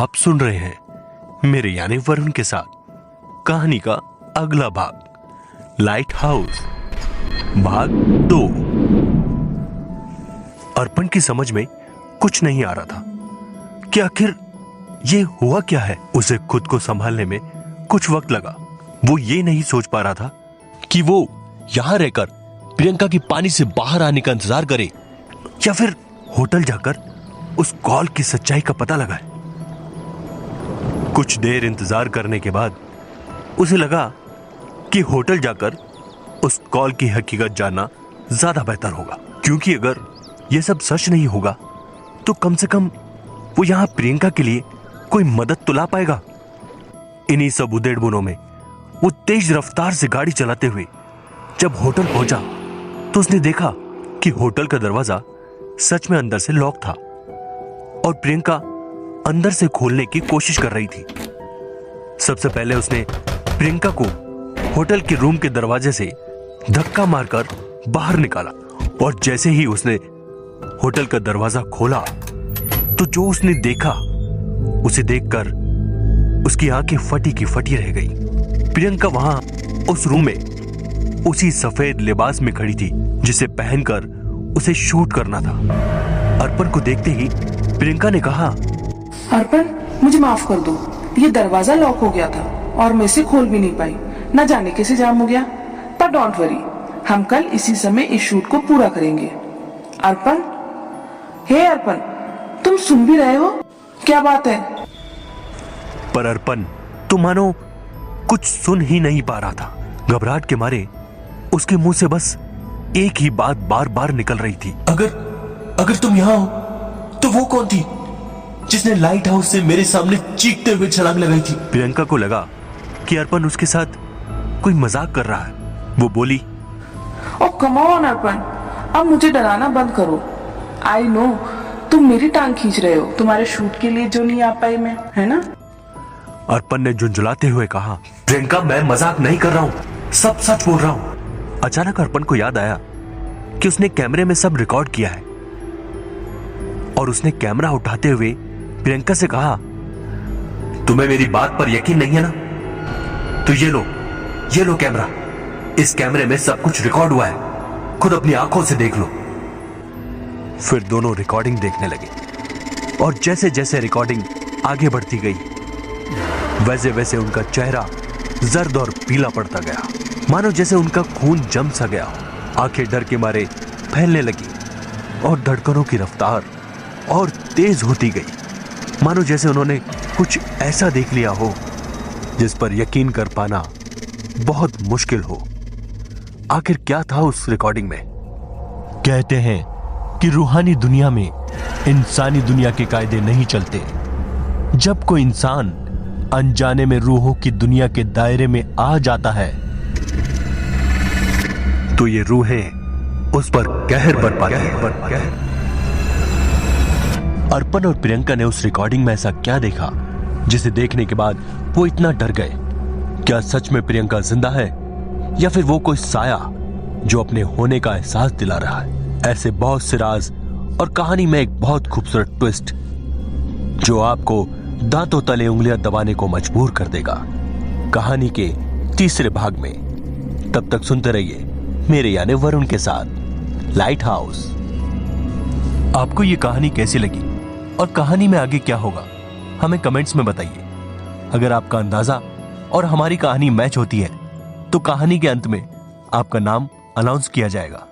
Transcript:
आप सुन रहे हैं मेरे यानी वरुण के साथ कहानी का अगला भाग, लाइट हाउस भाग 2। अर्पण की समझ में कुछ नहीं आ रहा था कि आखिर ये हुआ क्या है। उसे खुद को संभालने में कुछ वक्त लगा। वो ये नहीं सोच पा रहा था कि वो यहां रहकर प्रियंका की पानी से बाहर आने का इंतजार करे या फिर होटल जाकर उस कॉल की सच्चाई का पता लगाए। कुछ देर इंतजार करने के बाद उसे लगा कि होटल जाकर उस कॉल की हकीकत जानना ज्यादा बेहतर होगा, क्योंकि अगर यह सब सच नहीं होगा तो कम से कम वो यहां प्रियंका के लिए कोई मदद तो ला पाएगा। इन्हीं सब उधेड़बुनों में वो तेज रफ्तार से गाड़ी चलाते हुए जब होटल पहुंचा तो उसने देखा कि होटल का दरवाजा सच में अंदर से लॉक था और प्रियंका अंदर से खोलने की कोशिश कर रही थी। सबसे पहले उसने प्रियंका को होटल के रूम के दरवाजे से धक्का मारकर बाहर निकाला और जैसे ही उसने होटल का दरवाजा खोला तो जो उसने देखा उसे देखकर उसकी आंखें फटी की फटी रह गई। प्रियंका वहां उस रूम में उसी सफेद लिबास में खड़ी थी जिसे पहनकर उसे शूट करना था। अर्पण को देखते ही प्रियंका ने कहा, अर्पण, मुझे माफ कर दो, ये दरवाजा लॉक हो गया था और मैं इसे खोल भी नहीं पाई, न जाने कैसे जाम हो गया। पर डोंट वरी, हम कल इसी समय इस शूट को पूरा करेंगे। अर्पण, हे अर्पण, तुम सुन भी रहे हो? क्या बात है? पर अर्पण तो मानो कुछ सुन ही नहीं पा रहा था। घबराहट के मारे उसके मुंह से बस एक ही बात बार बार निकल रही थी, अगर तुम यहां हो तो वो कौन थी जिसने लाइट हाउस से मेरे सामने चीखते हुए छलांग लगाई थी? प्रियंका को लगा कि अर्पण उसके साथ कोई मजाक कर रहा है। वो बोली, ओ कम ऑन अर्पण, अब मुझे डराना बंद करो। आई नो तुम मेरी टांग खींच रहे हो तुम्हारे शूट के लिए जो नहीं आ पाई मैं, है ना? अर्पण ने झुंझुलाते हुए कहा, प्रियंका, मैं मजाक नहीं कर रहा हूं, सब सच बोल रहा हूं। अचानक अर्पण को याद आया कि उसने कैमरे में सब रिकॉर्ड किया है और उसने कैमरा उठाते हुए प्रियंका से कहा, तुम्हें मेरी बात पर यकीन नहीं है ना? तो ये लो कैमरा। इस कैमरे में सब कुछ रिकॉर्ड हुआ है, खुद अपनी आंखों से देख लो। फिर दोनों रिकॉर्डिंग देखने लगे और जैसे जैसे रिकॉर्डिंग आगे बढ़ती गई वैसे वैसे उनका चेहरा जर्द और पीला पड़ता गया, मानो जैसे उनका खून जम सा गया। आंखें डर के मारे फैलने लगी और धड़कनों की रफ्तार और तेज होती गई, मानो जैसे उन्होंने कुछ ऐसा देख लिया हो जिस पर यकीन कर पाना बहुत मुश्किल हो। आखिर क्या था उस रिकॉर्डिंग में? कहते हैं कि रूहानी दुनिया में इंसानी दुनिया के कायदे नहीं चलते। जब कोई इंसान अनजाने में रूहों की दुनिया के दायरे में आ जाता है तो ये रूहें उस पर कहर बरपाती हैं। अर्पण और प्रियंका ने उस रिकॉर्डिंग में ऐसा क्या देखा जिसे देखने के बाद वो इतना डर गए? क्या सच में प्रियंका जिंदा है या फिर वो कोई साया जो अपने होने का एहसास दिला रहा है? ऐसे बहुत से राज और कहानी में एक बहुत खूबसूरत ट्विस्ट जो आपको दांतों तले उंगलियां दबाने को मजबूर कर देगा, कहानी के तीसरे भाग में। तब तक सुनते रहिए मेरे यानी वरुण के साथ लाइट हाउस। आपको ये कहानी कैसी लगी और कहानी में आगे क्या होगा हमें कमेंट्स में बताइए। अगर आपका अंदाजा और हमारी कहानी मैच होती है तो कहानी के अंत में आपका नाम अनाउंस किया जाएगा।